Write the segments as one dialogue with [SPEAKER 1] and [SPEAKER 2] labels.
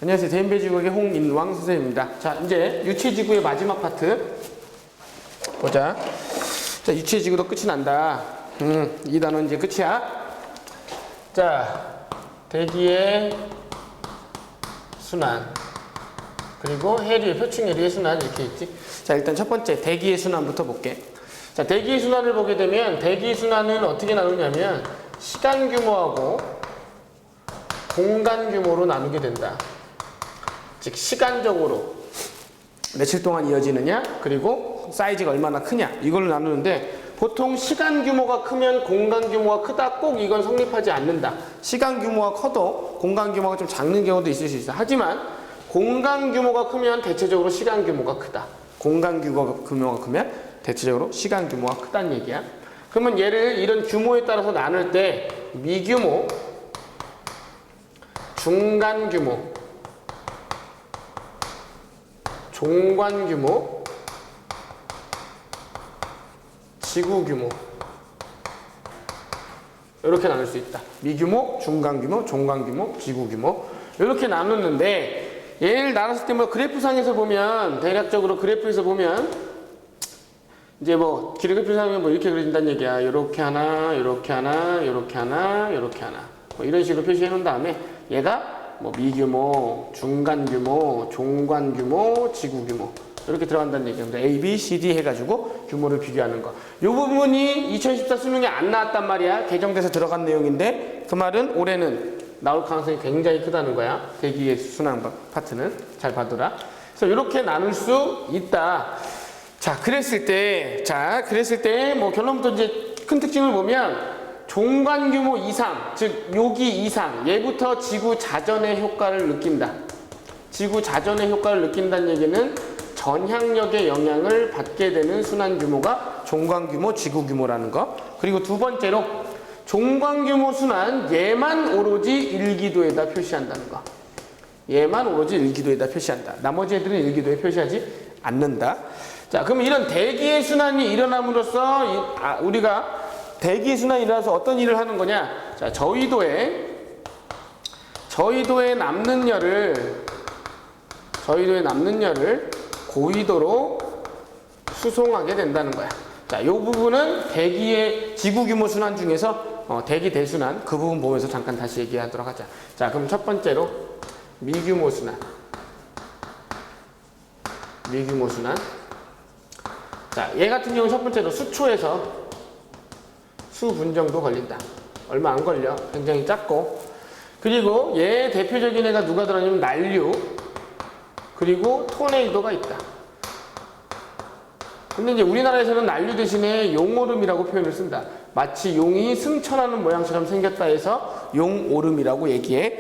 [SPEAKER 1] 안녕하세요. 대인배지국의 홍인왕 선생님입니다. 자, 이제 유체지구의 마지막 파트 보자. 자, 유체지구도 끝이 난다. 이 단원 이제 끝이야. 자, 대기의 순환 그리고 해류의 표층 해류의 순환 이렇게 있지. 자, 일단 첫 번째 대기의 순환부터 볼게. 자, 대기의 순환을 보게 되면 대기의 순환은 어떻게 나누냐면 시간 규모하고 공간 규모로 나누게 된다. 즉 시간적으로 며칠 동안 이어지느냐 그리고 사이즈가 얼마나 크냐 이걸로 나누는데 보통 시간 규모가 크면 공간 규모가 크다 꼭 이건 성립하지 않는다. 시간 규모가 커도 공간 규모가 좀 작은 경우도 있을 수 있어. 하지만 공간 규모가 크면 대체적으로 시간 규모가 크다. 공간 규모가 크면 대체적으로 시간 규모가 크다는 얘기야. 그러면 얘를 이런 규모에 따라서 나눌 때 미규모, 중간 규모, 종관 규모, 지구 규모 이렇게 나눌 수 있다. 미규모, 중간 규모, 종관 규모, 지구 규모 이렇게 나눴는데 얘를 나눴을 때 뭐 그래프상에서 보면 대략적으로 그래프에서 보면 이제 뭐 그래프상에 뭐 이렇게 그려진다는 얘기야. 이렇게 하나, 이렇게 하나, 이렇게 하나, 이렇게 하나 뭐 이런 식으로 표시해 놓은 다음에 얘가 뭐 미규모, 중간 규모, 종관 규모, 지구 규모 이렇게 들어간다는 얘기입니다. A, B, C, D 해가지고 규모를 비교하는 거. 이 부분이 2014 수능에 안 나왔단 말이야. 개정돼서 들어간 내용인데 그 말은 올해는 나올 가능성이 굉장히 크다는 거야. 대기의 순환 파트는 잘 봐둬라. 그래서 이렇게 나눌 수 있다. 자, 그랬을 때 뭐 결론부터 이제 큰 특징을 보면 종관 규모 이상, 즉 여기 이상, 얘부터 지구 자전의 효과를 느낀다. 지구 자전의 효과를 느낀다는 얘기는 전향력의 영향을 받게 되는 순환 규모가 종관 규모, 지구 규모라는 거. 그리고 두 번째로 종관 규모 순환 얘만 오로지 일기도에다 표시한다는 거. 얘만 오로지 일기도에다 표시한다. 나머지 애들은 일기도에 표시하지 않는다. 자, 그럼 이런 대기의 순환이 일어남으로써 우리가 대기의 순환이 일어나서 어떤 일을 하는 거냐? 자, 저위도에 남는 열을 고위도로 수송하게 된다는 거야. 자, 이 부분은 대기의 지구 규모 순환 중에서 대기 대순환 그 부분 보면서 잠깐 다시 얘기하도록 하자. 자, 그럼 첫 번째로 미규모 순환. 자, 얘 같은 경우는 첫 번째로 수초에서 수분 정도 걸린다. 얼마 안 걸려. 굉장히 작고. 그리고 얘 대표적인 애가 누가 들어가냐면 난류 그리고 토네이도가 있다. 근데 이제 우리나라에서는 난류 대신에 용오름이라고 표현을 쓴다. 마치 용이 승천하는 모양처럼 생겼다 해서 용오름이라고 얘기해.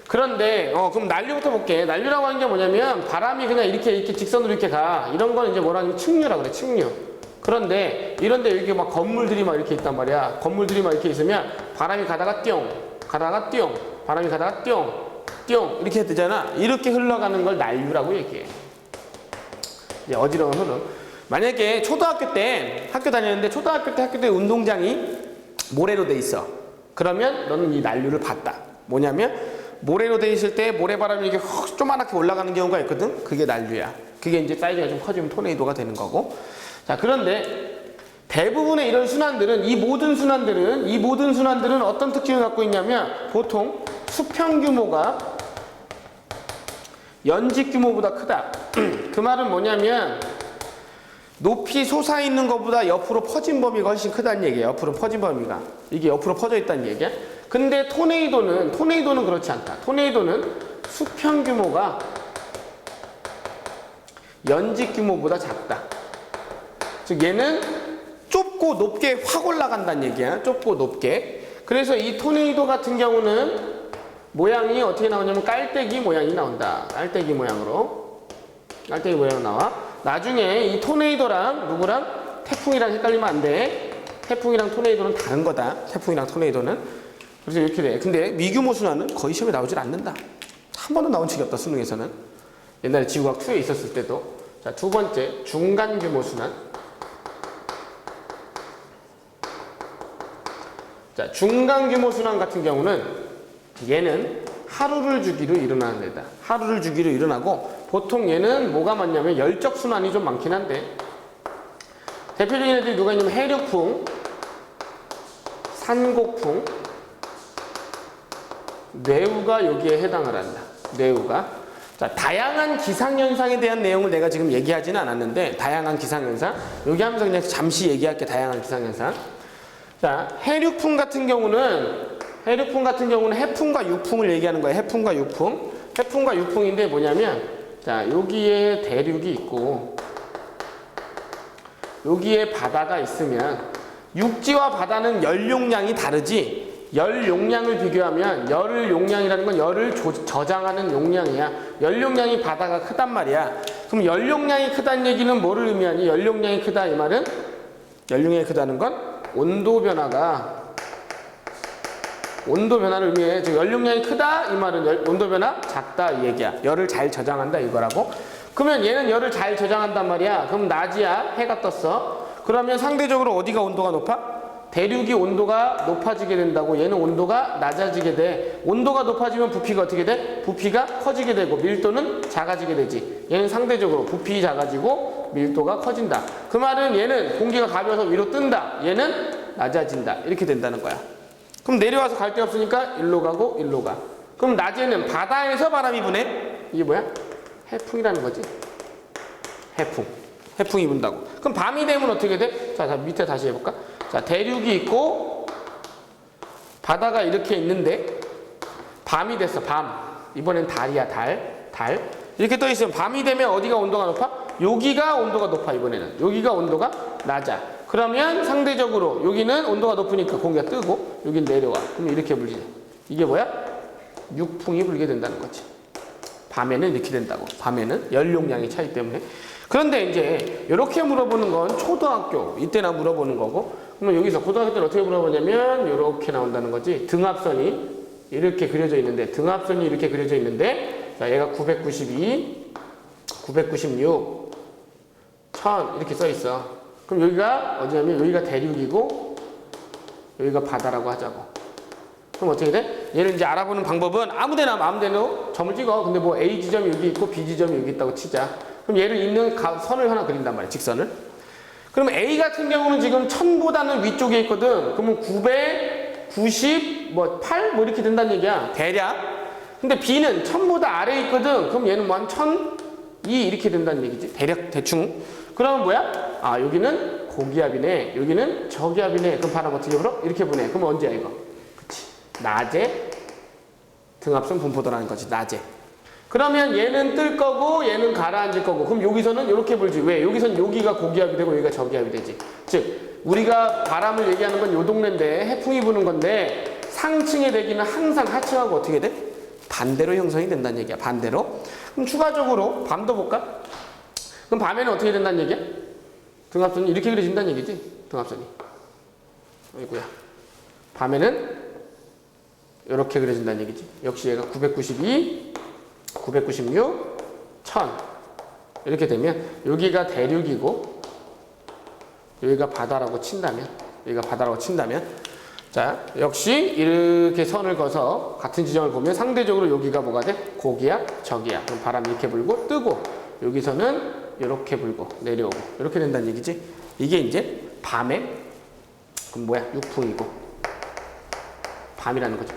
[SPEAKER 1] 그런데 그럼 난류부터 볼게. 난류라고 하는 게 뭐냐면 바람이 그냥 이렇게 직선으로 이렇게 가. 이런 건 이제 뭐라 하냐면 측류라고 그래. 측류. 그런데 이런데 이렇게 막 건물들이 막 이렇게 있단 말이야. 건물들이 막 이렇게 있으면 바람이 가다가 띵, 가다가 띵, 바람이 가다가 띵, 띵 이렇게 되잖아. 이렇게 흘러가는 걸 난류라고 얘기해. 이제 어지러운 흐름. 만약에 초등학교 때 학교 다녔는데 초등학교 때 학교 때 운동장이 모래로 돼 있어. 그러면 너는 이 난류를 봤다. 뭐냐면 모래로 돼 있을 때 모래바람이 이렇게 훅 조그맣게 올라가는 경우가 있거든. 그게 난류야. 그게 이제 사이즈가 좀 커지면 토네이도가 되는 거고. 자, 그런데 대부분의 이런 순환들은 이 모든 순환들은 어떤 특징을 갖고 있냐면 보통 수평 규모가 연직 규모보다 크다. 그 말은 뭐냐면 높이 솟아있는 것보다 옆으로 퍼진 범위가 훨씬 크다는 얘기예요. 옆으로 퍼진 범위가. 이게 옆으로 퍼져 있다는 얘기야. 근데 토네이도는 그렇지 않다. 토네이도는 수평 규모가 연직 규모보다 작다. 즉 얘는 좁고 높게 확 올라간다는 얘기야. 좁고 높게. 그래서 이 토네이도 같은 경우는 모양이 어떻게 나오냐면 깔때기 모양이 나온다. 깔때기 모양으로 나와. 나중에 이 토네이도랑 누구랑 태풍이랑 헷갈리면 안 돼. 태풍이랑 토네이도는 다른 거다. 태풍이랑 토네이도는. 그래서 이렇게 돼. 근데 미규모 순환은 거의 시험에 나오질 않는다. 한 번도 나온 적이 없다. 수능에서는. 옛날에 지구과학 2에 있었을 때도. 자, 두 번째 중간 규모 순환. 자, 중간 규모 순환 같은 경우는 얘는 하루를 주기로 일어나는 데다. 하루를 주기로 일어나고 보통 얘는 뭐가 많냐면 열적 순환이 좀 많긴 한데 대표적인 애들이 누가 있냐면 해류풍, 산고풍, 뇌우가 여기에 해당을 한다. 뇌우가. 자, 다양한 기상현상에 대한 내용을 내가 지금 얘기하지는 않았는데 다양한 기상현상 여기 하면서 그냥 잠시 얘기할게. 다양한 기상현상. 자, 해류풍 같은 경우는 해풍과 유풍을 얘기하는 거예요. 해풍과 유풍. 해풍과 유풍인데 뭐냐면 자, 여기에 대륙이 있고 여기에 바다가 있으면 육지와 바다는 열 용량이 다르지 열 용량을 비교하면 열 용량이라는 건 열을 저장하는 용량이야. 열 용량이 바다가 크단 말이야. 그럼 열 용량이 크다는 얘기는 뭐를 의미하니? 열 용량이 크다 이 말은 열 용량이 크다는 건 온도 변화를 의미해. 즉 열 용량이 크다 이 말은 온도 변화 작다 이 얘기야. 열을 잘 저장한다 이거라고. 그러면 얘는 열을 잘 저장한단 말이야. 그럼 낮이야. 해가 떴어. 그러면 상대적으로 어디가 온도가 높아? 대륙이 온도가 높아지게 된다고. 얘는 온도가 낮아지게 돼. 온도가 높아지면 부피가 어떻게 돼? 부피가 커지게 되고 밀도는 작아지게 되지. 얘는 상대적으로 부피 작아지고 밀도가 커진다. 그 말은 얘는 공기가 가벼워서 위로 뜬다. 얘는 낮아진다. 이렇게 된다는 거야. 그럼 내려와서 갈 데 없으니까 일로 가고 일로 가. 그럼 낮에는 바다에서 바람이 부네. 이게 뭐야? 해풍이라는 거지. 해풍이 분다고. 그럼 밤이 되면 어떻게 돼? 자, 밑에 다시 해볼까? 자, 대륙이 있고 바다가 이렇게 있는데 밤이 됐어. 밤. 이번엔 달이야. 달. 이렇게 떠 있으면 밤이 되면 어디가 온도가 높아? 여기가 온도가 높아. 이번에는 여기가 온도가 낮아. 그러면 상대적으로 여기는 온도가 높으니까 공기가 뜨고 여긴 내려와. 그럼 이렇게 불지. 이게 뭐야? 육풍이 불게 된다는 거지. 밤에는 이렇게 된다고. 밤에는 열 용량이 차이 때문에. 그런데 이제 이렇게 물어보는 건 초등학교 이때나 물어보는 거고, 그러면 여기서 고등학교 때는 어떻게 물어보냐면 이렇게 나온다는 거지. 등압선이 이렇게 그려져 있는데 자, 얘가 992, 996, 1000 이렇게 써 있어. 그럼 여기가 어디냐면 여기가 대륙이고 여기가 바다라고 하자고. 그럼 어떻게 돼? 얘를 이제 알아보는 방법은 아무데나 마음대로 점을 찍어. 근데 뭐 A 지점이 여기 있고 B 지점이 여기 있다고 치자. 그럼 얘를 잇는 선을 하나 그린단 말이야. 직선을. 그럼 A 같은 경우는 지금 1000보다는 위쪽에 있거든. 그러면 990, 8 이렇게 된다는 얘기야. 대략. 근데 B는 1000보다 아래에 있거든. 그럼 얘는 한 1002 이렇게 된다는 얘기지. 대략 대충. 그러면 뭐야? 아, 여기는 고기압이네. 여기는 저기압이네. 그럼 바람 어떻게 불어? 이렇게 부네. 그럼 언제야 이거? 그치. 낮에 등압선 분포도라는 거지. 낮에. 그러면 얘는 뜰 거고 얘는 가라앉을 거고. 그럼 여기서는 이렇게 불지. 왜? 여기서는 여기가 고기압이 되고 여기가 저기압이 되지. 즉 우리가 바람을 얘기하는 건 요 동네인데 해풍이 부는 건데 상층의 대기는 항상 하층하고 어떻게 돼? 반대로 형성이 된다는 얘기야. 반대로. 그럼 추가적으로 밤도 볼까? 그럼 밤에는 어떻게 된다는 얘기야? 등압선이 이렇게 그려진다는 얘기지. 등압선이. 어이구야. 밤에는 이렇게 그려진다는 얘기지. 역시 얘가 992, 996, 1000 이렇게 되면 여기가 대륙이고 여기가 바다라고 친다면 자, 역시 이렇게 선을 그어서 같은 지점을 보면 상대적으로 여기가 뭐가 돼? 고기압, 저기압. 그럼 바람이 이렇게 불고 뜨고 여기서는 이렇게 불고 내려오고 이렇게 된다는 얘기지. 이게 이제 밤에 그럼 뭐야? 육풍이고 밤이라는 거지.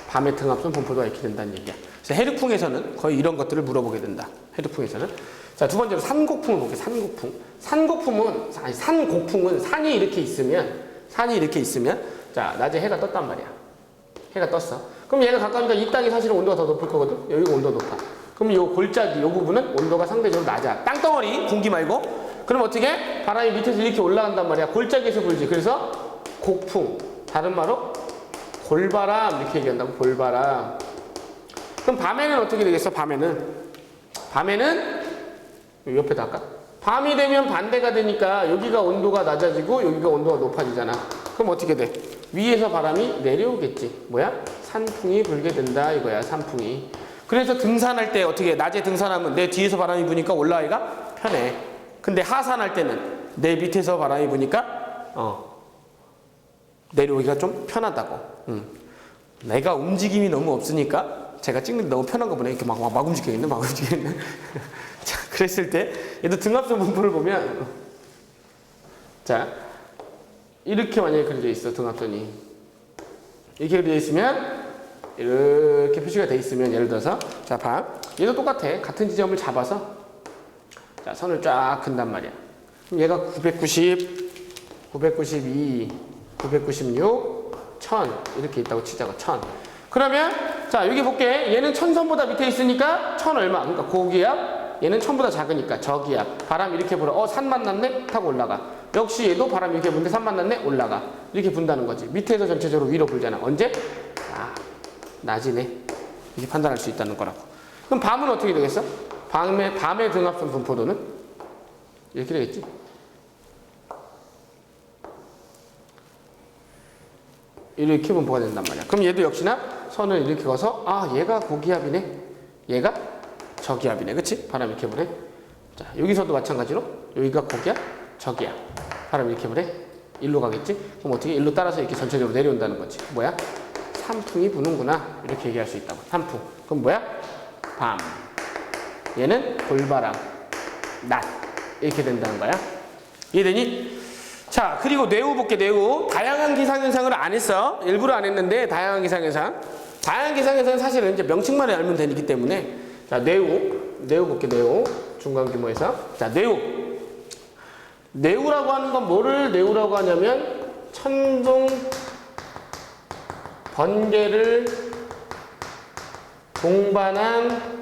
[SPEAKER 1] 밤의 등압선 분포도가 이렇게 된다는 얘기야. 그래서 해류풍에서는 거의 이런 것들을 물어보게 된다. 해류풍에서는. 자, 두 번째로 산고풍을 볼게요. 산고풍은 산이 이렇게 있으면 자, 낮에 해가 떴단 말이야. 해가 떴어. 그럼 얘가 가까우니까 이 땅이 사실은 온도가 더 높을 거거든. 여기가 온도 높아. 그럼 요 골짜기 요 부분은 온도가 상대적으로 낮아. 땅덩어리 공기 말고. 그럼 어떻게? 바람이 밑에서 이렇게 올라간단 말이야. 골짜기에서 불지. 그래서 곡풍. 다른 말로 골바람 이렇게 얘기한다고. 골바람. 그럼 밤에는 어떻게 되겠어? 밤에는 옆에다 할까? 밤이 되면 반대가 되니까 여기가 온도가 낮아지고 여기가 온도가 높아지잖아. 그럼 어떻게 돼? 위에서 바람이 내려오겠지. 뭐야? 산풍이 불게 된다 이거야. 산풍이. 그래서 등산할 때 어떻게 해? 낮에 등산하면 내 뒤에서 바람이 부니까 올라가기가 편해. 근데 하산할 때는 내 밑에서 바람이 부니까 내려오기가 좀 편하다고. 내가 움직임이 너무 없으니까 제가 찍는 게 너무 편한 거 보네. 이렇게 막 움직이겠네, 막 움직이겠네. 자, 그랬을 때 얘도 등합선 분포를 보면 자, 이렇게 만약에 그려져 있어, 등합선이. 이렇게 그려져 있으면 이렇게 표시가 돼 있으면 예를 들어서 자, 봐. 얘도 똑같아. 같은 지점을 잡아서 자, 선을 쫙 그은단 말이야. 그럼 얘가 990, 992, 996, 1000 이렇게 있다고 치자고. 1000. 그러면 자, 여기 볼게. 얘는 1000선보다 밑에 있으니까 1000 얼마? 그러니까 고기압. 얘는 1000보다 작으니까 저기압. 바람 이렇게 불어. 산 만났네? 타고 올라가. 역시 얘도 바람 이렇게 부는데 산 만났네? 올라가. 이렇게 분다는 거지. 밑에서 전체적으로 위로 불잖아. 언제? 아, 낮이네. 이렇게 판단할 수 있다는 거라고. 그럼 밤은 어떻게 되겠어? 밤의 등합선 분포도는 이렇게 되겠지. 이렇게 분포가 된단 말이야. 그럼 얘도 역시나 선을 이렇게 그어서 아, 얘가 고기압이네. 얘가 저기압이네. 그치? 바람 이렇게 부네. 자, 여기서도 마찬가지로 여기가 고기압, 저기압. 바람 이렇게 부네. 일로 가겠지? 그럼 어떻게? 일로 따라서 이렇게 전체적으로 내려온다는 거지. 뭐야? 산풍이 부는구나. 이렇게 얘기할 수 있다고. 산풍. 그럼 뭐야? 밤. 얘는 돌바람, 낮. 이렇게 된다는 거야. 이해되니? 자, 그리고 뇌우 볼게, 뇌우. 다양한 기상현상을 안 했어. 일부러 안 했는데, 다양한 기상현상. 다양한 기상현상은 사실은 이제 명칭만 알면 되기 때문에. 자, 뇌우 볼게, 뇌우. 중간 규모에서. 자, 뇌우. 뇌우라고 하는 건 뭐를 뇌우라고 하냐면, 천둥 번개를 동반한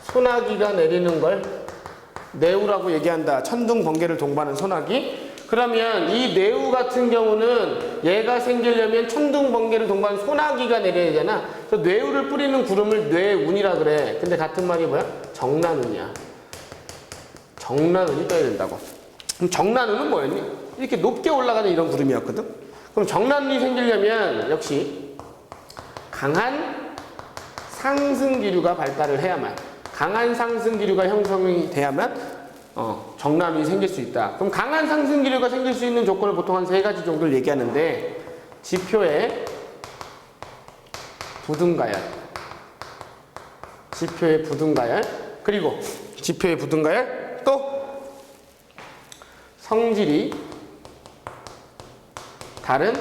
[SPEAKER 1] 소나기가 내리는 걸 뇌우라고 얘기한다. 천둥 번개를 동반한 소나기. 그러면 이 뇌우 같은 경우는 얘가 생기려면 천둥 번개를 동반한 소나기가 내려야 되잖아. 그래서 뇌우를 뿌리는 구름을 뇌운이라 그래. 근데 같은 말이 뭐야? 정난운이야. 정난운이 떠야 된다고. 그럼 정난운은 뭐였니? 이렇게 높게 올라가는 이런 구름이었거든. 그럼 정난운이 생기려면 역시 강한 상승기류가 발달을 해야만, 강한 상승기류가 형성이 돼야만 정난운이 생길 수 있다. 그럼 강한 상승기류가 생길 수 있는 조건을 보통 한 3가지 정도를 얘기하는데, 지표의 부등가열, 지표의 부등가열, 그리고 지표의 부등가열, 또 성질이 다른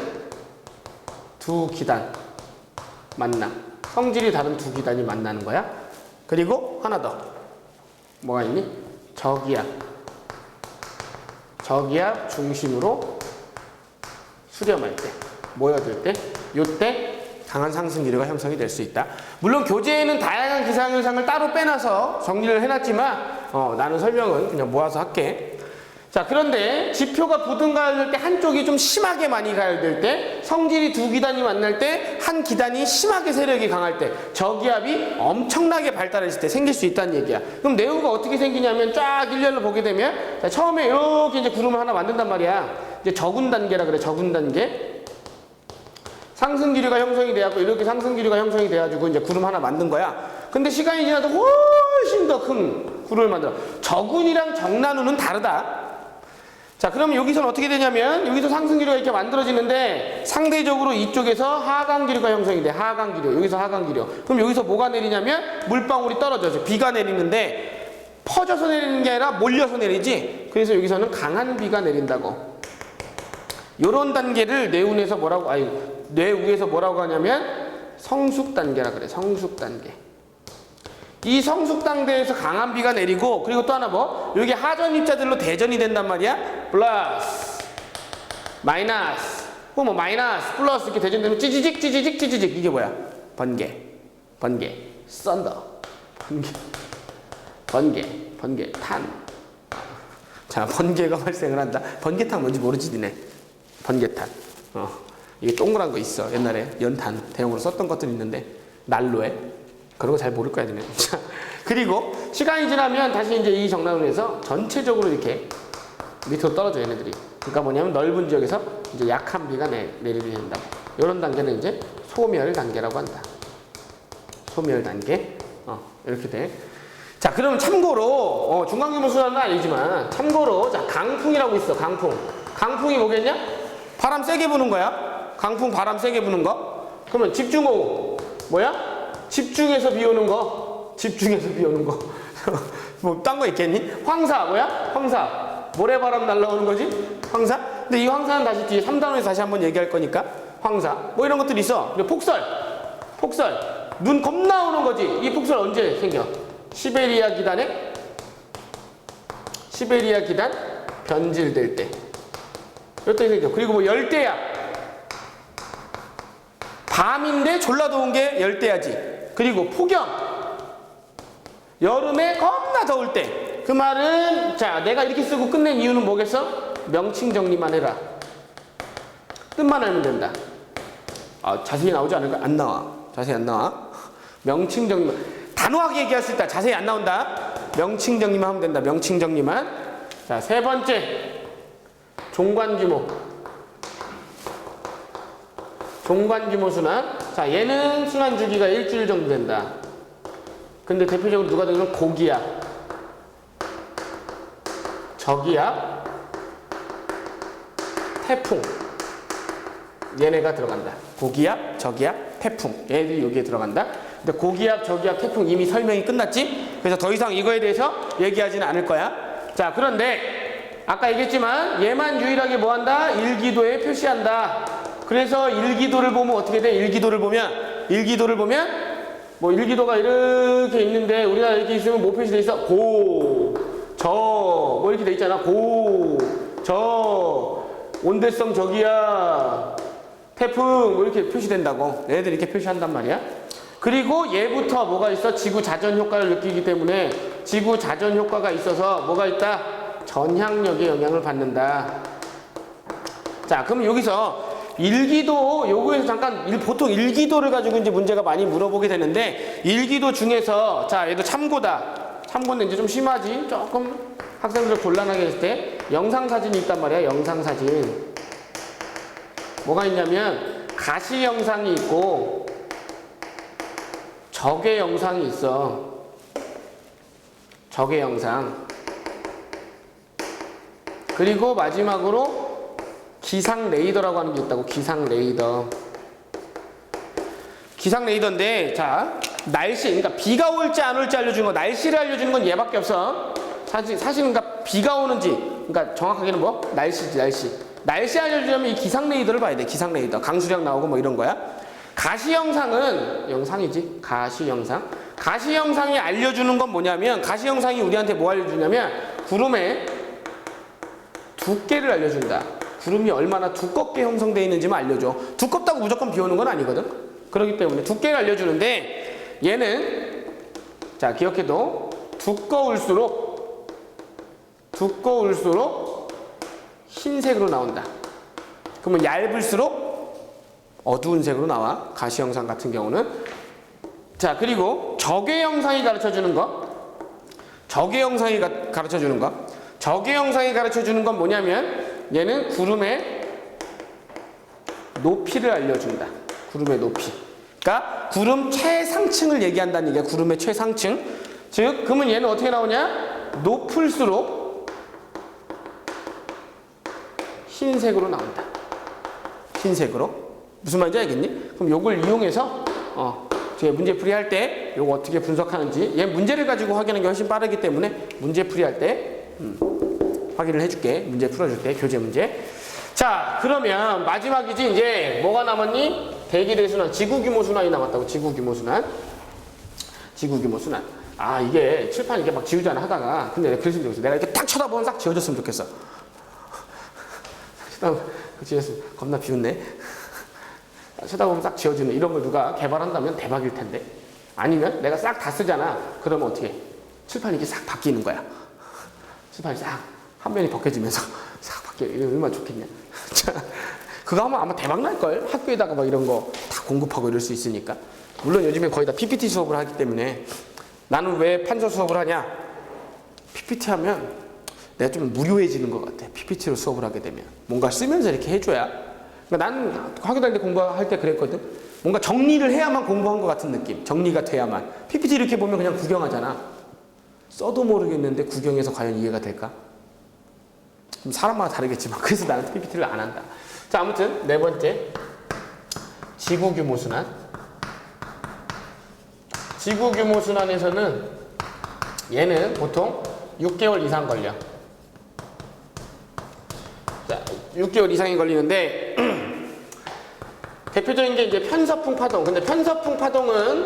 [SPEAKER 1] 두 기단 만나. 성질이 다른 두 기단이 만나는 거야. 그리고 하나 더. 뭐가 있니? 저기압. 저기압 중심으로 수렴할 때, 모여들 때, 요때 강한 상승기류가 형성이 될 수 있다. 물론 교재에는 다양한 기상현상을 따로 빼놔서 정리를 해놨지만 나는 설명은 그냥 모아서 할게. 자, 그런데 지표가 부등가열될 때 한쪽이 좀 심하게 많이 가열될 때, 성질이 두 기단이 만날 때, 한 기단이 심하게 세력이 강할 때, 저기압이 엄청나게 발달했을 때 생길 수 있다는 얘기야. 그럼 뇌우가 어떻게 생기냐면 쫙 일렬로 보게 되면, 자, 처음에 이렇게 이제 구름을 하나 만든단 말이야. 이제 적은 단계라 그래. 적은 단계. 상승기류가 형성이 돼갖고 이렇게 상승기류가 형성이 돼가지고 이제 구름 하나 만든 거야. 근데 시간이 지나도 훨씬 더 큰 구름을 만들어. 적운이랑 정난운은 다르다. 자, 그럼 여기서는 어떻게 되냐면, 여기서 상승기류가 이렇게 만들어지는데, 상대적으로 이쪽에서 하강기류가 형성이 돼. 하강기류. 여기서 하강기류. 그럼 여기서 뭐가 내리냐면, 물방울이 떨어져서 비가 내리는데, 퍼져서 내리는 게 아니라 몰려서 내리지. 그래서 여기서는 강한 비가 내린다고. 요런 단계를 뇌운에서 뇌우에서 뭐라고 하냐면, 성숙단계라 그래. 성숙단계. 이 성숙단계에서 강한 비가 내리고, 그리고 또 하나 뭐? 여기 하전 입자들로 대전이 된단 말이야. 플러스, 마이너스, 혹은 뭐 마이너스, 플러스 이렇게 대전되면 찌지직, 찌지직, 찌지직. 이게 뭐야? 번개, 썬더, 번개, 탄. 자, 번개가 발생을 한다. 번개탄 뭔지 모르지, 니네? 번개탄. 이게 동그란 거 있어. 옛날에 연탄 대용으로 썼던 것들이 있는데, 난로에. 그런 거 잘 모를 거야, 니네. 그리고 시간이 지나면 다시 이제 이 정난운에서 전체적으로 이렇게 밑으로 떨어져, 얘네들이. 그러니까 뭐냐면 넓은 지역에서 이제 약한 비가 내리게 된다고. 이런 단계는 이제 소멸 단계라고 한다. 소멸 단계. 이렇게 돼. 자, 그러면 참고로, 중간규모 수단은 아니지만, 참고로, 자, 강풍이라고 있어, 강풍. 강풍이 뭐겠냐? 바람 세게 부는 거야. 강풍 바람 세게 부는 거. 그러면 집중호우 뭐야? 집중해서 비 오는 거. 집중해서 비 오는 거. 뭐 딴 거 있겠니? 황사 뭐야? 황사 모래바람 날라오는 거지? 황사? 근데 이 황사는 다시 뒤에 3단원에서 다시 한번 얘기할 거니까 황사 뭐 이런 것들이 있어. 그리고 폭설 눈 겁나 오는 거지. 이 폭설 언제 생겨? 시베리아 기단 변질될 때 이때 생겨. 그리고 뭐 열대야 밤인데 졸라 더운 게 열대야지. 그리고 폭염 여름에 겁나 더울 때. 그 말은 자 내가 이렇게 쓰고 끝낸 이유는 뭐겠어? 명칭 정리만 해라. 뜻만 알면 된다. 자세히 나오지 않을까? 안 나와. 자세히 안 나와. 명칭 정리만 단호하게 얘기할 수 있다. 자세히 안 나온다. 명칭 정리만 하면 된다. 명칭 정리만. 자, 세 번째 종관 규모 순환. 자, 얘는 순환 주기가 일주일 정도 된다. 근데 대표적으로 누가 되면 고기압, 저기압, 태풍 얘네가 들어간다. 고기압, 저기압, 태풍 얘네들이 여기에 들어간다. 근데 고기압, 저기압, 태풍 이미 설명이 끝났지? 그래서 더 이상 이거에 대해서 얘기하지는 않을 거야. 자, 그런데 아까 얘기했지만 얘만 유일하게 뭐한다? 일기도에 표시한다. 그래서 일기도를 보면 어떻게 돼? 일기도를 보면 뭐 일기도가 이렇게 있는데 우리나라 이렇게 있으면 뭐 표시돼 있어? 고, 저, 뭐 이렇게 돼 있잖아. 고, 저, 온대성 저기야, 태풍 뭐 이렇게 표시된다고. 얘네들이 이렇게 표시한단 말이야. 그리고 얘부터 뭐가 있어? 지구 자전 효과를 느끼기 때문에 지구 자전 효과가 있어서 뭐가 있다? 전향력에 영향을 받는다. 자, 그럼 여기서 일기도 요거에서 잠깐 보통 일기도를 가지고 이제 문제가 많이 물어보게 되는데 일기도 중에서 자 얘도 참고는 이제 좀 심하지. 조금 학생들 곤란하게 했을 때 영상사진이 있단 말이야. 영상사진 뭐가 있냐면 가시 영상이 있고 적외 영상이 있어. 적외 영상 그리고 마지막으로 기상 레이더라고 하는 게 있다고. 기상 레이더인데 자 날씨 그러니까 비가 올지 안 올지 알려주는 거. 날씨를 알려주는 건 얘밖에 없어. 사실은 그러니까 비가 오는지 그러니까 정확하게는 뭐 날씨 알려주려면 이 기상 레이더를 봐야 돼. 기상 레이더 강수량 나오고 뭐 이런 거야. 가시 영상은 영상이지. 가시 영상이 알려주는 건 뭐냐면 가시 영상이 우리한테 뭐 알려주냐면 구름의 두께를 알려준다. 구름이 얼마나 두껍게 형성되어 있는지만 알려줘. 두껍다고 무조건 비 오는 건 아니거든. 그렇기 때문에 두께를 알려주는데 얘는 자 기억해도 두꺼울수록 흰색으로 나온다. 그러면 얇을수록 어두운 색으로 나와. 가시 영상 같은 경우는. 자 그리고 적외 영상이 가르쳐주는 거. 적외 영상이 가르쳐주는 건 뭐냐면 얘는 구름의 높이를 알려준다. 구름의 높이. 그러니까 구름 최상층을 얘기한다는 얘기야. 구름의 최상층. 즉 그러면 얘는 어떻게 나오냐? 높을수록 흰색으로 나온다. 흰색으로. 무슨 말인지 알겠니? 그럼 요걸 이용해서 제가 문제풀이 할 때 요거 어떻게 분석하는지 얘 문제를 가지고 확인하는 게 훨씬 빠르기 때문에 문제풀이 할 때 확인을 해줄게. 문제 풀어줄게. 교재 문제. 자, 그러면 마지막이지. 이제 뭐가 남았니? 대기대순환, 지구규모 순환이 남았다고. 지구규모 순환. 아, 이게 칠판 이렇게 막 지우잖아 하다가. 근데 내가 그랬으면 좋겠어. 내가 이렇게 딱 쳐다보면 싹 지워졌으면 좋겠어. 지웠으면 겁나 비웃네. 쳐다보면 싹 지워지는 이런 걸 누가 개발한다면 대박일 텐데. 아니면 내가 싹 다 쓰잖아. 그러면 어떻게? 칠판이 이렇게 싹 바뀌는 거야. 칠판이 싹 한 면이 벗겨지면서 싹 바뀌어. 이러면 얼마나 좋겠냐. 그거 하면 아마 대박 날걸. 학교에다가 막 이런 거 다 공급하고 이럴 수 있으니까. 물론 요즘에 거의 다 PPT 수업을 하기 때문에. 나는 왜 판서 수업을 하냐? PPT 하면 내가 좀 무료해지는 것 같아. PPT로 수업을 하게 되면. 뭔가 쓰면서 이렇게 해줘야. 그러니까 나는 학교 다닐 때 공부할 때 그랬거든. 뭔가 정리를 해야만 공부한 것 같은 느낌. 정리가 돼야만. PPT 이렇게 보면 그냥 구경하잖아. 써도 모르겠는데 구경해서 과연 이해가 될까? 사람마다 다르겠지만 그래서 나는 PPT를 안 한다. 자, 아무튼 네 번째 지구 규모 순환. 지구 규모 순환에서는 얘는 보통 6개월 이상 걸려. 자, 6개월 이상이 걸리는데 대표적인 게 이제 편서풍 파동. 근데 편서풍 파동은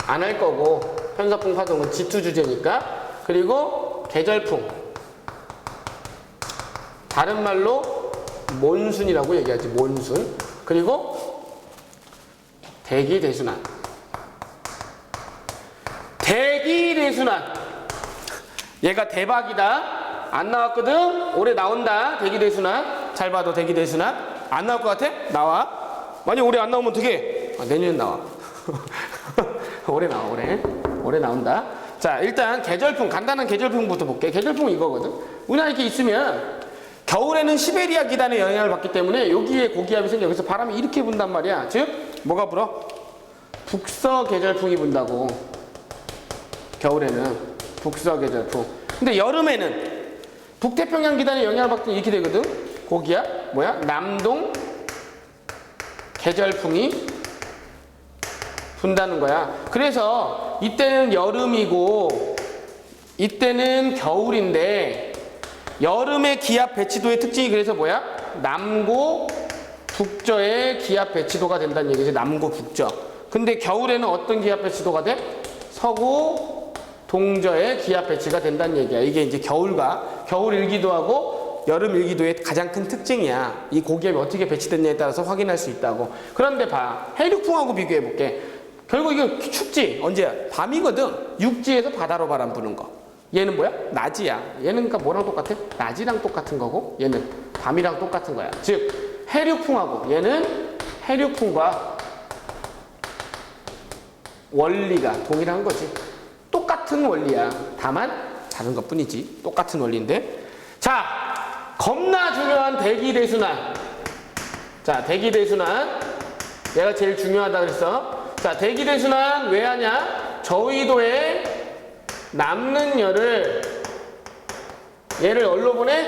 [SPEAKER 1] 안 할 거고, 편서풍 파동은 지투 주제니까. 그리고 계절풍. 다른 말로 몬순이라고 얘기하지, 몬순. 그리고 대기 대순환. 대기 대순환. 얘가 대박이다. 안 나왔거든? 올해 나온다. 대기 대순환. 잘 봐도 대기 대순환. 안 나올 것 같아? 나와. 만약 올해 안 나오면 어떡해? 내년에 나와. 올해 나와, 올해 나온다. 자, 일단 계절풍, 간단한 계절풍부터 볼게. 계절풍 이거거든. 우리나라 이렇게 있으면 겨울에는 시베리아 기단의 영향을 받기 때문에 여기에 고기압이 생겨. 여기서 바람이 이렇게 분단 말이야. 즉, 뭐가 불어? 북서 계절풍이 분다고. 겨울에는 북서 계절풍. 근데 여름에는 북태평양 기단의 영향을 받기 때문에 이렇게 되거든. 고기압, 뭐야? 남동 계절풍이 분다는 거야. 그래서 이때는 여름이고 이때는 겨울인데 여름의 기압 배치도의 특징이 그래서 뭐야? 남고 북저의 기압 배치도가 된다는 얘기지. 남고 북저. 근데 겨울에는 어떤 기압 배치도가 돼? 서구 동저의 기압 배치가 된다는 얘기야. 이게 이제 겨울과 겨울 일기도하고 여름 일기도의 가장 큰 특징이야. 이 고기압이 어떻게 배치됐냐에 따라서 확인할 수 있다고. 그런데 봐. 해륙풍하고 비교해 볼게. 결국 이거 춥지? 언제야? 밤이거든. 육지에서 바다로 바람 부는 거. 얘는 뭐야? 낮이야. 얘는 그러니까 뭐랑 똑같아? 낮이랑 똑같은 거고 얘는 밤이랑 똑같은 거야. 즉 해륙풍하고 얘는 해륙풍과 원리가 동일한 거지. 똑같은 원리야. 다만 다른 것 뿐이지. 똑같은 원리인데. 자, 겁나 중요한 대기 대순환. 자, 대기 대순환. 얘가 제일 중요하다 그랬어. 자, 대기 대순환 왜 하냐? 저위도에 남는 열을 얘를 어디로 보내?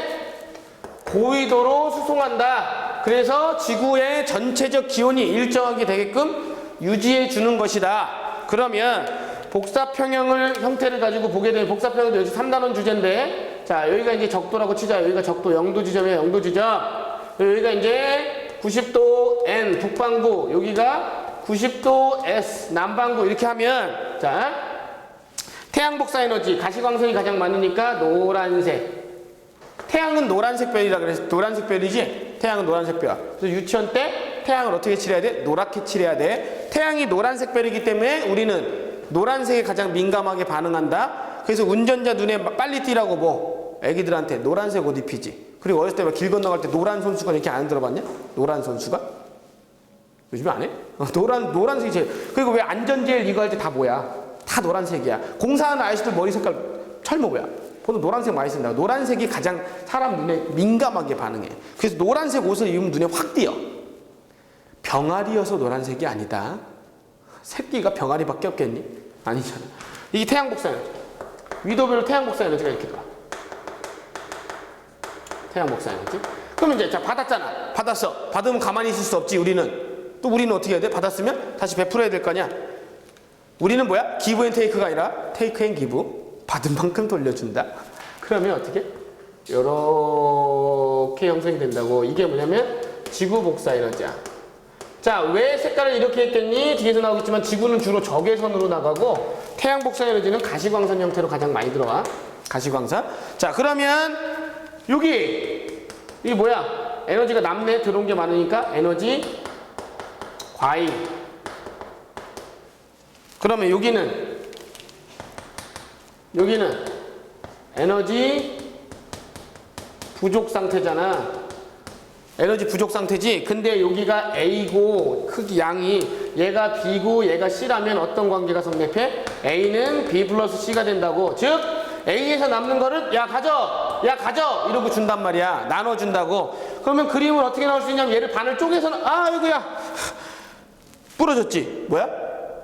[SPEAKER 1] 고위도로 수송한다. 그래서 지구의 전체적 기온이 일정하게 되게끔 유지해 주는 것이다. 그러면 복사평형을 형태를 가지고 보게 되면 복사평형도 여기서 3단원 주제인데, 자, 여기가 이제 적도라고 치자. 여기가 적도 0도 지점이야. 0도 지점. 여기가 이제 90도 N 북반구, 여기가 90도 S 남반구. 이렇게 하면, 자, 태양 복사 에너지 가시광선이 가장 많으니까 노란색. 태양은 노란색 별이라 그래서 노란색 별이지. 태양은 노란색 별. 그래서 유치원 때 태양을 어떻게 칠해야 돼? 노랗게 칠해야 돼. 태양이 노란색 별이기 때문에 우리는 노란색에 가장 민감하게 반응한다. 그래서 운전자 눈에 빨리 띄라고 뭐 애기들한테 노란색 옷 입히지. 그리고 어렸을 때 길 건너갈 때 노란 손수건 이렇게 안 들어봤냐? 노란 손수건? 요즘에 안 해? 노란색이 제일. 그리고 왜 안전제일 이거 할 때 다 뭐야? 다 노란색이야. 공사하는 아저씨들 머리 색깔 철모 뭐야? 보통 노란색 많이 쓴다. 노란색이 가장 사람 눈에 민감하게 반응해. 그래서 노란색 옷을 입으면 눈에 확 띄어. 병아리여서 노란색이 아니다. 새끼가 병아리밖에 없겠니? 아니잖아. 이게 태양 복사 에너지. 위도별로 태양 복사 에너지가 이렇게 돌아. 태양 복사 에너지. 그러면 이제 자, 받았잖아. 받았어. 받으면 가만히 있을 수 없지. 우리는 어떻게 해야 돼? 받았으면 다시 베풀어야 될 거 아니야. 우리는 뭐야? 기브 앤 테이크가 아니라 테이크 앤 기브. 받은 만큼 돌려준다. 그러면 어떻게? 이렇게 형성이 된다고. 이게 뭐냐면 지구 복사 에너지야. 자, 왜 색깔을 이렇게 했겠니? 뒤에서 나오겠지만 지구는 주로 적외선으로 나가고 태양 복사 에너지는 가시광선 형태로 가장 많이 들어와. 가시광선. 자, 그러면 이게 뭐야? 에너지가 남네. 들어온 게 많으니까 에너지 과잉. 그러면 여기는 에너지 부족 상태잖아. 에너지 부족 상태지. 근데 여기가 A고 크기 양이 얘가 B고 얘가 C라면 어떤 관계가 성립해? A는 B 플러스 C가 된다고. 즉 A에서 남는 거를 야 가져 이러고 준단 말이야. 나눠준다고. 그러면 그림은 어떻게 나올 수 있냐면 얘를 반을 쪼개서는 아이고야 부러졌지. 뭐야?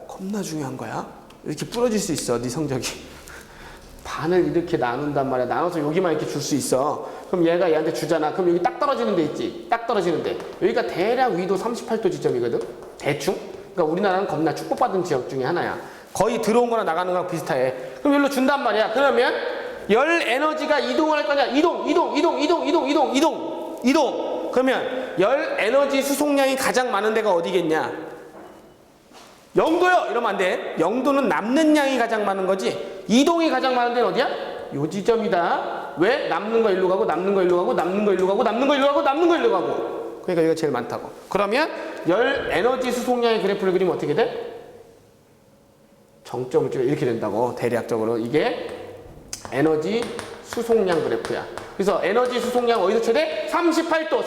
[SPEAKER 1] 겁나 중요한 거야. 이렇게 부러질 수 있어. 네 성적이. 반을 이렇게 나눈단 말이야. 나눠서 여기만 이렇게 줄 수 있어. 그럼 얘가 얘한테 주잖아. 그럼 여기 딱 떨어지는 데 있지. 딱 떨어지는 데. 여기가 대략 위도 38도 지점이거든. 대충? 그러니까 우리나라는 겁나 축복받은 지역 중에 하나야. 거의 들어온 거나 나가는 거랑 비슷해. 그럼 여기로 준단 말이야. 그러면 열 에너지가 이동을 할 거냐? 이동. 그러면 열 에너지 수송량이 가장 많은 데가 어디겠냐? 영도요! 이러면 안 돼. 영도는 남는 양이 가장 많은 거지. 이동이 가장 많은 데는 어디야? 요 지점이다. 왜? 남는 거 일로 가고, 남는 거 일로 가고, 남는 거 일로 가고, 남는 거 일로 가고, 남는 거 일로 가고. 그러니까 여기가 제일 많다고. 그러면 열 에너지 수송량의 그래프를 그리면 어떻게 돼? 정점을 찍어 이렇게 된다고. 대략적으로 이게 에너지 수송량 그래프야. 그래서 에너지 수송량 어디서 최대? 38도.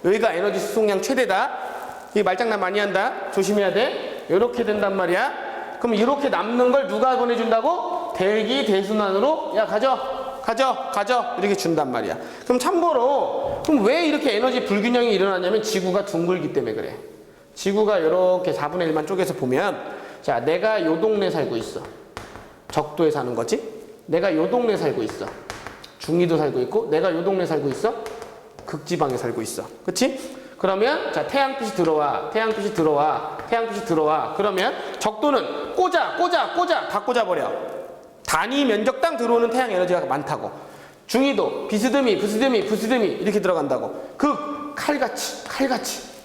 [SPEAKER 1] 여기가 에너지 수송량 최대다. 이 말장난 많이 한다. 조심해야 돼. 이렇게 된단 말이야. 그럼 이렇게 남는 걸 누가 보내준다고? 대기 대순환으로 야 가져 이렇게 준단 말이야. 그럼 참고로 그럼 왜 이렇게 에너지 불균형이 일어나냐면 지구가 둥글기 때문에 그래. 지구가 이렇게 4분의 1만 쪼개서 보면 자 내가 요 동네 살고 있어. 적도에 사는 거지. 내가 요 동네 살고 있어. 중위도 살고 있고 내가 요 동네 살고 있어. 극지방에 살고 있어. 그치? 그러면 자 태양빛이 들어와. 그러면 적도는 꽂아 다 꽂아버려. 단위 면적당 들어오는 태양 에너지가 많다고. 중위도 비스듬히 이렇게 들어간다고. 칼같이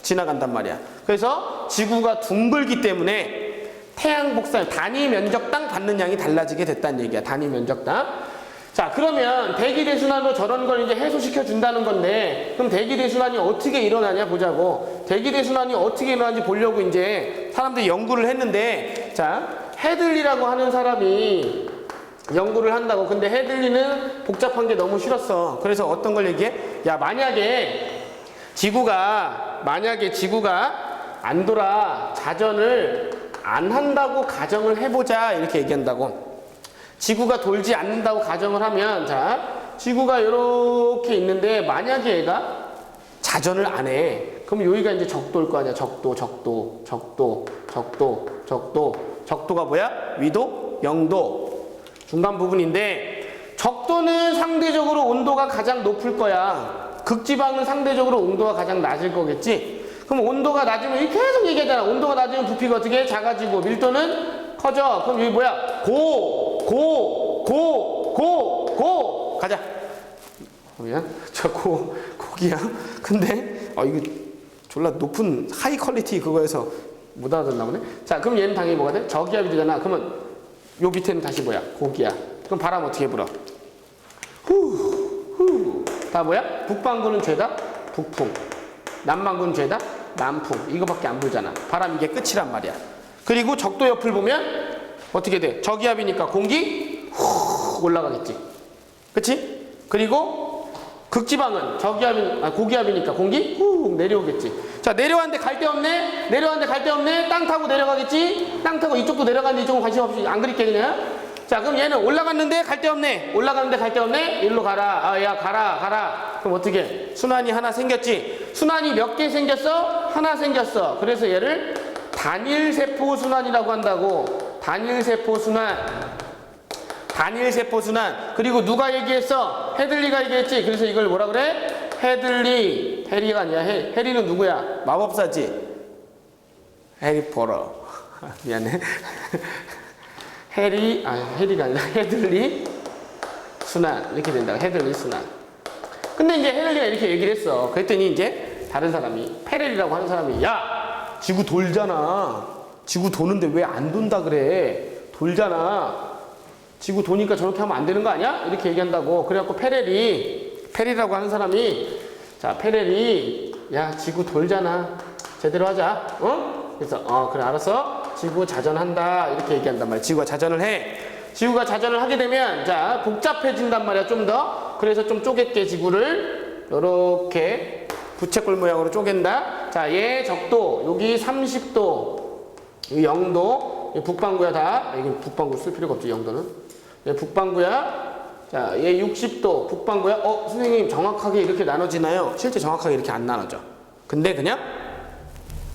[SPEAKER 1] 지나간단 말이야. 그래서 지구가 둥글기 때문에 태양 복사열 단위 면적당 받는 양이 달라지게 됐다는 얘기야. 단위 면적당. 자 그러면 대기대순환으로 저런 걸 이제 해소시켜 준다는 건데 그럼 대기대순환이 어떻게 일어나냐 보자고. 대기대순환이 어떻게 일어나는지 보려고 이제 사람들이 연구를 했는데 자 해들리라고 하는 사람이 연구를 한다고. 근데 해들리는 복잡한 게 너무 싫었어. 그래서 어떤 걸 얘기해? 야 만약에 지구가 안 돌아 자전을 안 한다고 가정을 해보자 이렇게 얘기한다고. 지구가 돌지 않는다고 가정을 하면 자 지구가 이렇게 있는데 만약에 얘가 자전을 안 해. 그럼 여기가 이제 적도일 거 아니야. 적도가 뭐야? 위도, 영도 중간 부분인데 적도는 상대적으로 온도가 가장 높을 거야. 극지방은 상대적으로 온도가 가장 낮을 거겠지. 그럼 온도가 낮으면 계속 얘기하잖아. 온도가 낮으면 부피가 어떻게 작아지고 밀도는 커져. 그럼 여기 뭐야? 고 가자. 그러면 고기야. 근데 이거 졸라 높은 하이 퀄리티 그거에서 못 알아듣나 보네. 자 그럼 얘는 당연히 뭐가 돼? 저기압이 되잖아. 그러면 요 밑에는 다시 뭐야? 고기야. 그럼 바람 어떻게 불어? 다 뭐야? 북반구는 죄다? 북풍. 남반구는 죄다? 남풍. 이거밖에 안 불잖아. 바람 이게 끝이란 말이야. 그리고 적도 옆을 보면 어떻게 돼? 저기압이니까 공기 훅 올라가겠지. 그치? 그리고 극지방은 고기압이니까 공기 훅 내려오겠지. 자 내려왔는데 갈 데 없네. 땅 타고 내려가겠지. 땅 타고 이쪽도 내려가는데 이쪽은 관심 없이 안 그릴게 그냥. 자 그럼 얘는 올라갔는데 갈 데 없네. 일로 가라. 야 가라. 그럼 어떻게? 순환이 하나 생겼지. 순환이 몇 개 생겼어? 하나 생겼어. 그래서 얘를 단일세포 순환이라고 한다고. 단일세포 순환. 그리고 누가 얘기했어? 해들리가 얘기했지. 그래서 이걸 뭐라 그래? 해리가 아니야. 해리는 누구야? 마법사지. 해리포터. 미안해. 해리가 아니라 해들리 순환. 이렇게 된다. 해들리 순환. 근데 이제 해들리가 이렇게 얘기를 했어. 그랬더니 이제 다른 사람이, 페렐이라고 하는 사람이, 야! 지구 돌잖아. 지구 도는데 왜 안 돈다 그래? 돌잖아. 지구 도니까 저렇게 하면 안 되는 거 아니야? 이렇게 얘기한다고. 그래갖고 페렐이라고 하는 사람이, 자, 페렐이, 야, 지구 돌잖아. 제대로 하자. 그래서, 그래, 알았어. 지구 자전한다. 이렇게 얘기한단 말이야. 지구가 자전을 해. 지구가 자전을 하게 되면, 자, 복잡해진단 말이야. 좀 더. 그래서 좀 쪼갤게, 지구를. 요렇게 부채꼴 모양으로 쪼갠다. 자, 얘 적도, 여기 30도. 0도, 북반구야 다. 이게 북반구 쓸 필요가 없지, 0도는. 얘 북반구야. 자, 얘 60도, 북반구야. 선생님, 정확하게 이렇게 나눠지나요? 실제 정확하게 이렇게 안 나눠져. 근데 그냥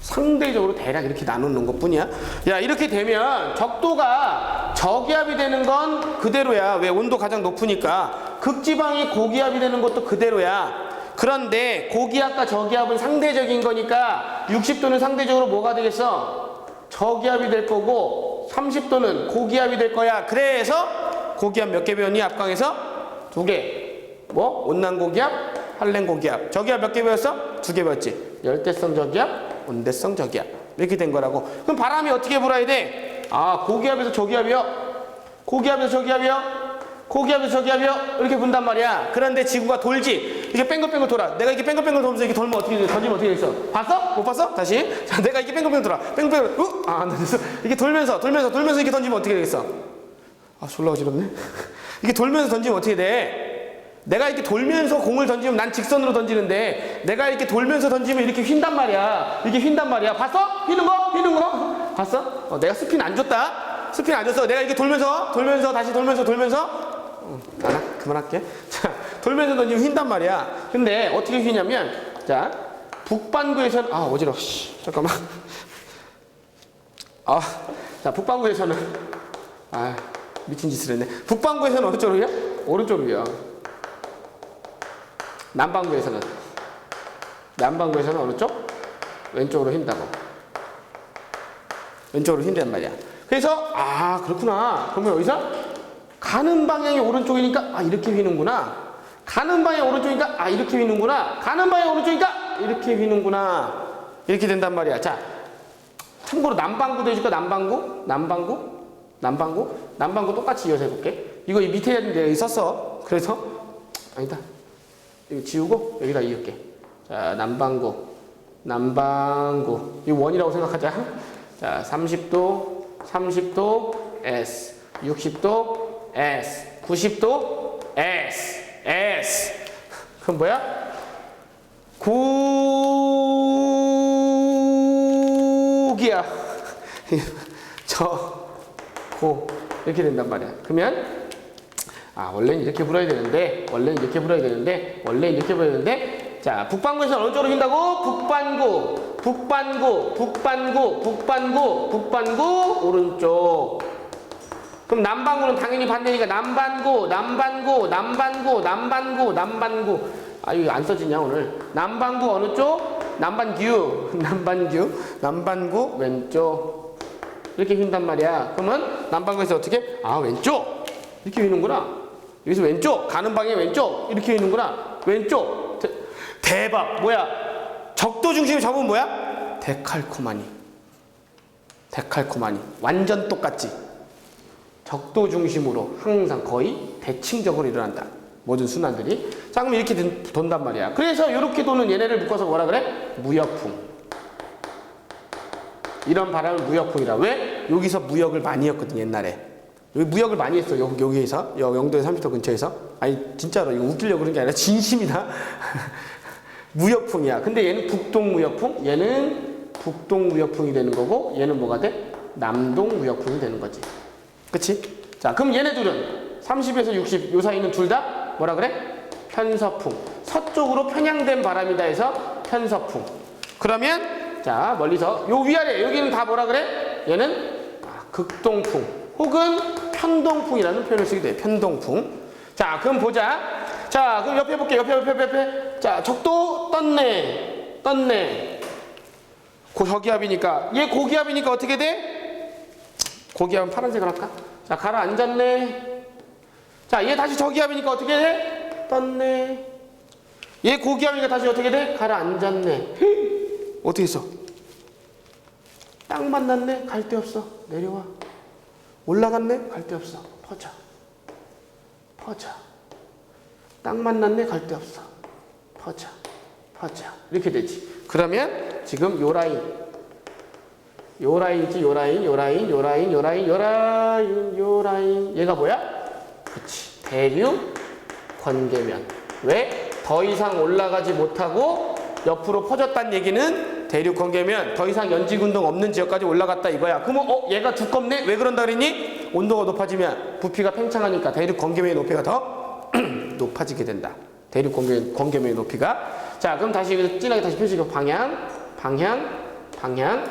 [SPEAKER 1] 상대적으로 대략 이렇게 나누는 것 뿐이야. 야, 이렇게 되면 적도가 저기압이 되는 건 그대로야. 왜? 온도 가장 높으니까. 극지방이 고기압이 되는 것도 그대로야. 그런데 고기압과 저기압은 상대적인 거니까 60도는 상대적으로 뭐가 되겠어? 저기압이 될 거고 30도는 고기압이 될 거야. 그래서 고기압 몇 개 배웠니? 앞강에서? 2개. 뭐? 온난 고기압, 한랭 고기압. 저기압 몇 개 배웠어? 2개 배웠지. 열대성 저기압, 온대성 저기압. 이렇게 된 거라고. 그럼 바람이 어떻게 불어야 돼? 아, 고기압에서 저기압이요? 고기압에서 저기압이요? 고기압에서 저기압이요? 이렇게 분단 말이야. 그런데 지구가 돌지. 이게 뺑글뺑글 돌아. 내가 이렇게 뺑글뺑글 돌면서 이렇게 돌면 어떻게 돼? 던지면 어떻게 되겠어? 봤어? 못 봤어? 다시. 자, 내가 이렇게 뺑글뺑글 돌아. 뺑글뺑글. 아, 안 던졌어. 이렇게 돌면서 이렇게 던지면 어떻게 되겠어? 아, 졸라 어지럽네. 이렇게 돌면서 던지면 어떻게 돼? 내가 이렇게 돌면서 공을 던지면 난 직선으로 던지는데 내가 이렇게 돌면서 던지면 이렇게 휜단 말이야. 이렇게 휜단 말이야. 봤어? 휘는 거? 봤어? 내가 스핀 안 줬다. 스핀 안 줬어. 내가 이렇게 돌면서 다시 돌면서 그만할게. 자, 돌면서 던지면 휜단 말이야. 근데 어떻게 휘냐면, 자, 북반구에서는, 아, 어지러워. 잠깐만. 자, 북반구에서는, 미친 짓을 했네. 북반구에서는 어느 쪽으로요? 오른쪽이요. 남반구에서는 어느 쪽? 왼쪽으로 휜다고. 왼쪽으로 휜단 말이야. 그래서, 그렇구나. 그러면 여기서 가는 방향이 오른쪽이니까 이렇게 휘는구나. 가는 방향이 오른쪽이니까 이렇게 휘는구나. 가는 방향이 오른쪽이니까 이렇게 휘는구나. 이렇게 된단 말이야. 자, 참고로 남반구도 해줄까? 남반구 똑같이 이어서 해볼게. 이거 이 밑에 내가 썼어. 그래서 아니다. 이거 지우고 여기다 이을게. 자, 남반구 이 원이라고 생각하자. 자, 30도 S, 60도 S, 90도 S. 그럼 뭐야? 고기야. 이렇게 된단 말이야. 그러면 원래는 이렇게 불어야 되는데 자, 북반구에서 어느 쪽으로 휜다고? 북반구 오른쪽. 그럼 남반구는 당연히 반대니까 남반구. 이거 안 써지냐 오늘? 남반구 어느 쪽? 남반구 왼쪽. 이렇게 휜단 말이야. 그러면 남반구에서 어떻게? 왼쪽. 이렇게 휘는구나. 여기서 왼쪽. 가는 방향 왼쪽. 이렇게 휘는구나. 왼쪽. 대박. 뭐야? 적도 중심을 잡으면 뭐야? 데칼코마니. 완전 똑같지. 적도 중심으로 항상 거의 대칭적으로 일어난다. 모든 순환들이. 자, 그럼 이렇게 돈단 말이야. 그래서 이렇게 도는 얘네를 묶어서 뭐라 그래? 무역풍. 이런 바람을 무역풍이라. 왜? 여기서 무역을 많이 했거든, 옛날에. 여기 무역을 많이 했어, 여기에서. 영도의 30도 근처에서. 진짜로 이거 웃기려고 그런 게 아니라 진심이다. 무역풍이야. 근데 얘는 북동무역풍, 얘는 북동무역풍이 되는 거고, 얘는 뭐가 돼? 남동무역풍이 되는 거지. 그치? 자, 그럼 얘네들은 30에서 60, 요 사이는 둘 다 뭐라 그래? 편서풍. 서쪽으로 편향된 바람이다 해서 편서풍. 그러면, 자, 멀리서, 요 위아래, 여기는 다 뭐라 그래? 얘는 극동풍. 혹은 편동풍이라는 표현을 쓰게 돼. 편동풍. 자, 그럼 보자. 자, 그럼 옆에 볼게. 옆에. 자, 적도 떴네. 저기압이니까. 얘 고기압이니까 어떻게 돼? 고기압은 파란색을 할까? 자, 가라앉았네. 자, 얘 다시 저기압이니까 어떻게 돼? 떴네. 얘 고기압이니까 다시 어떻게 돼? 가라앉았네. 어떻게 했어? 딱 만났네? 갈 데 없어. 내려와. 올라갔네? 갈 데 없어. 퍼져. 딱 만났네? 갈 데 없어. 퍼져. 이렇게 되지. 그러면 지금 요 라인이지. 요 라인. 얘가 뭐야? 그치. 대륙 권계면. 왜? 더 이상 올라가지 못하고 옆으로 퍼졌다는 얘기는 대륙 권계면 더 이상 연지운동 없는 지역까지 올라갔다 이거야. 그러면 얘가 두껍네? 왜 그런다 그랬니? 온도가 높아지면 부피가 팽창하니까 대륙 권계면의 높이가 더 높아지게 된다. 대륙 권계면의 높이가. 자, 그럼 다시 여기서 진하게 다시 표시가 방향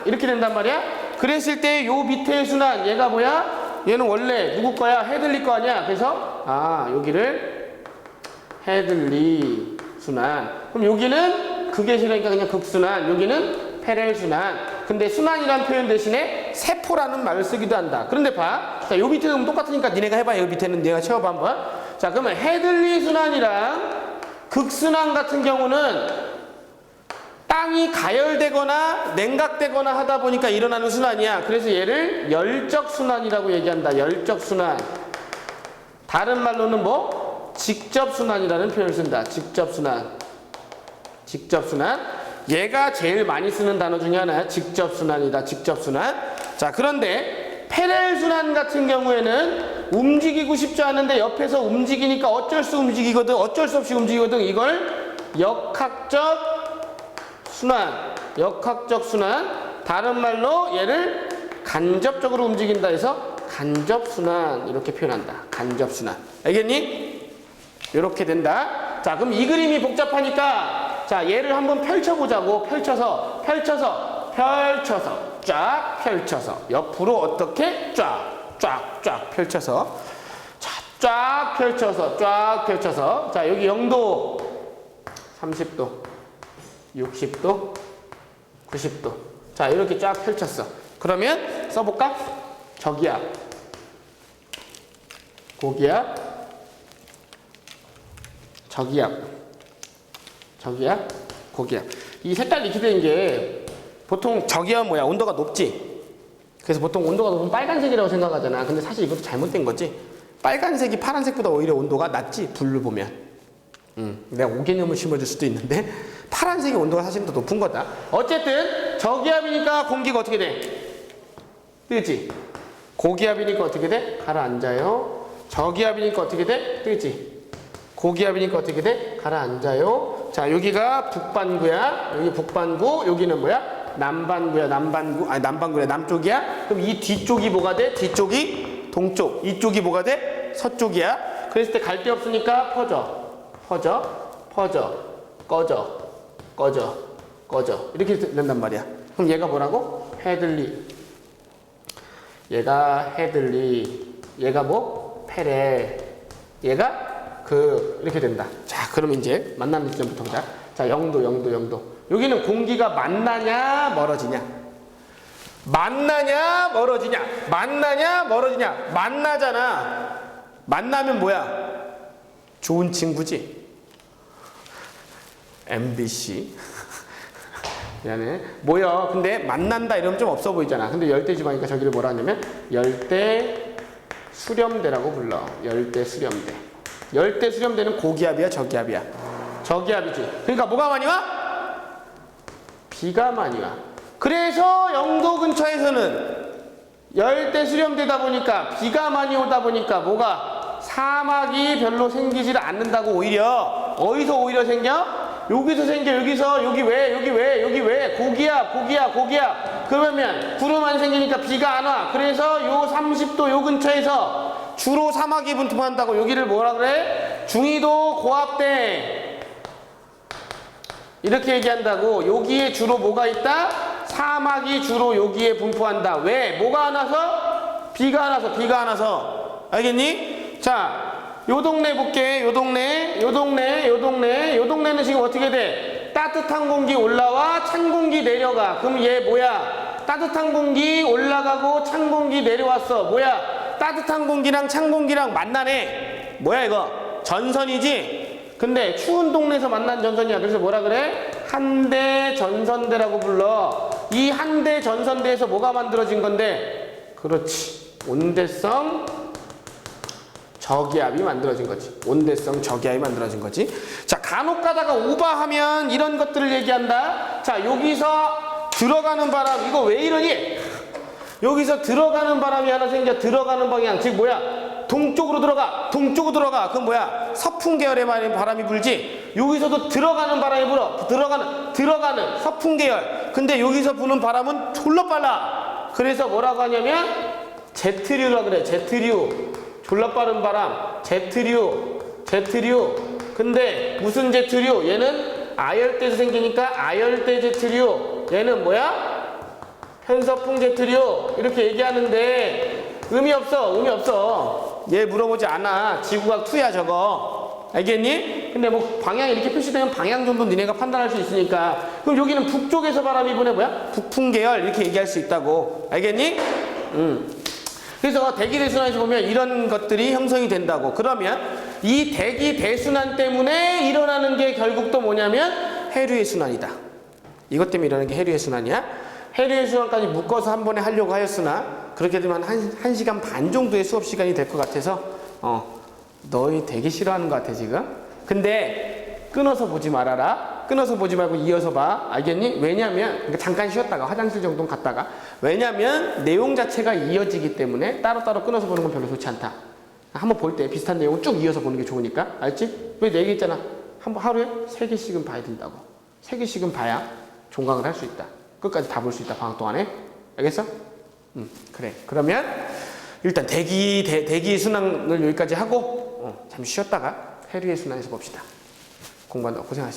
[SPEAKER 1] 이렇게 된단 말이야. 그랬을 때 요 밑에 순환 얘가 뭐야? 얘는 원래 누구 거야? 헤들리 거 아니야. 그래서 여기를 헤들리 순환. 그럼 여기는 그게 싫으니까 그냥 극순환, 여기는 패렐순환. 근데 순환이라는 표현 대신에 세포라는 말을 쓰기도 한다. 그런데 봐. 자, 요 밑에는 똑같으니까 니네가 해봐. 요 밑에는 내가 채워봐 한번. 자, 그러면 헤들리 순환이랑 극순환 같은 경우는 땅이 가열되거나 냉각되거나 하다 보니까 일어나는 순환이야. 그래서 얘를 열적 순환이라고 얘기한다. 열적 순환. 다른 말로는 뭐? 직접 순환이라는 표현을 쓴다. 직접 순환. 직접 순환. 얘가 제일 많이 쓰는 단어 중에 하나야. 직접 순환이다. 직접 순환. 자, 그런데 패렐 순환 같은 경우에는 움직이고 싶지 않은데 옆에서 움직이니까 어쩔 수 없이 움직이거든. 이걸 역학적 순환, 역학적 순환. 다른 말로 얘를 간접적으로 움직인다 해서 간접순환 이렇게 표현한다. 간접순환. 알겠니? 이렇게 된다. 자, 그럼 이 그림이 복잡하니까 자, 얘를 한번 펼쳐보자고. 펼쳐서 쫙 펼쳐서 옆으로 어떻게 쫙 펼쳐서 자, 쫙 펼쳐서 자, 여기 0도 30도 60도, 90도. 자, 이렇게 쫙 펼쳤어. 그러면 써볼까? 저기압, 고기압, 저기압, 고기압. 이 색깔 이렇게 된 게 보통 저기압은 뭐야? 온도가 높지? 그래서 보통 온도가 높으면 빨간색이라고 생각하잖아. 근데 사실 이것도 잘못된 거지. 빨간색이 파란색보다 오히려 온도가 낮지? 불을 보면. 내가 오개념을 심어줄 수도 있는데 파란색의 온도가 사실 더 높은 거다. 어쨌든 저기압이니까 공기가 어떻게 돼? 뜨지. 고기압이니까 어떻게 돼? 가라앉아요. 저기압이니까 어떻게 돼? 뜨지. 고기압이니까 어떻게 돼? 가라앉아요. 자, 여기가 북반구야. 여기 북반구. 여기는 뭐야? 남반구야. 남반구야. 남쪽이야. 그럼 이 뒤쪽이 뭐가 돼? 뒤쪽이 동쪽. 이쪽이 뭐가 돼? 서쪽이야. 그랬을 때 갈 데 없으니까 꺼져 이렇게 된단 말이야. 그럼 얘가 뭐라고? 헤들리. 얘가 뭐? 페레. 얘가 이렇게 된다. 자, 그러면 이제 만나는 지점부터 보자. 자, 0도. 여기는 공기가 만나냐 멀어지냐? 만나잖아. 만나면 뭐야? 좋은 친구지. MBC. 미안해. 뭐야? 근데 만난다 이러면 좀 없어 보이잖아. 근데 열대지방이니까 저기를 뭐라 하냐면 열대 수렴대라고 불러. 열대 수렴대. 열대 수렴대는 고기압이야, 저기압이야? 저기압이지. 그러니까 뭐가 많이 와? 비가 많이 와. 그래서 영도 근처에서는 열대 수렴되다 보니까 비가 많이 오다 보니까 뭐가 사막이 별로 생기질 않는다고. 오히려 어디서 오히려 생겨? 여기서 생겨. 여기 왜? 고기압. 그러면 구름 안 생기니까 비가 안 와. 그래서 요 30도 요 근처에서 주로 사막이 분포한다고. 여기를 뭐라 그래? 중위도 고압대 이렇게 얘기한다고. 여기에 주로 뭐가 있다? 사막이 주로 여기에 분포한다. 왜? 뭐가 안 와서? 비가 안 와서. 알겠니? 자, 요 동네 볼게. 요 동네는 지금 어떻게 돼? 따뜻한 공기 올라와, 찬 공기 내려가. 그럼 얘 뭐야? 따뜻한 공기 올라가고 찬 공기 내려왔어. 뭐야? 따뜻한 공기랑 찬 공기랑 만나네. 뭐야 이거? 전선이지? 근데 추운 동네에서 만난 전선이야. 그래서 뭐라 그래? 한대 전선대라고 불러. 이 한대 전선대에서 뭐가 만들어진 건데? 그렇지. 온대성 저기압이 만들어진 거지. 온대성 저기압이 만들어진 거지. 자, 간혹 가다가 오버하면 이런 것들을 얘기한다. 자, 여기서 들어가는 바람, 이거 왜 이러니? 여기서 들어가는 바람이 하나 생겨. 들어가는 방향, 즉 뭐야? 동쪽으로 들어가. 그럼 뭐야? 서풍 계열의 바람이 불지. 여기서도 들어가는 바람이 불어. 들어가는 서풍 계열. 근데 여기서 부는 바람은 졸라 빨라. 그래서 뭐라고 하냐면 제트류라 그래. 제트류. 졸라 빠른 바람. 제트류. 근데 무슨 제트류? 얘는 아열대에서 생기니까 아열대 제트류. 얘는 뭐야? 편서풍 제트류. 이렇게 얘기하는데 의미 없어. 얘 물어보지 않아. 지구과학 2야 저거. 알겠니? 근데 뭐 방향 이렇게 표시되면 방향 정도 니네가 판단할 수 있으니까. 그럼 여기는 북쪽에서 바람이 부네 뭐야? 북풍 계열 이렇게 얘기할 수 있다고. 알겠니? 그래서 대기 대순환에서 보면 이런 것들이 형성이 된다고. 그러면 이 대기 대순환 때문에 일어나는 게 결국 또 뭐냐면 해류의 순환이다. 이것 때문에 일어나는 게 해류의 순환이야. 해류의 순환까지 묶어서 한 번에 하려고 하였으나 그렇게 되면 한 시간 반 정도의 수업 시간이 될 것 같아서 너희 되게 싫어하는 것 같아 지금. 근데 끊어서 보지 말아라. 끊어서 보지 말고 이어서 봐. 알겠니? 왜냐면 그러니까 잠깐 쉬었다가 화장실 정도 갔다가, 왜냐면 내용 자체가 이어지기 때문에 따로따로 끊어서 보는 건 별로 좋지 않다. 한번 볼 때 비슷한 내용을 쭉 이어서 보는 게 좋으니까. 알지? 왜 내 얘기했잖아. 한번 하루에 3개씩은 봐야 된다고. 3개씩은 봐야 종강을 할 수 있다. 끝까지 다 볼 수 있다. 방학 동안에. 알겠어? 그래. 그러면 일단 대기 순환을 여기까지 하고 잠시 쉬었다가 해류의 순환에서 봅시다. 공부한다고 고생하셨습니다.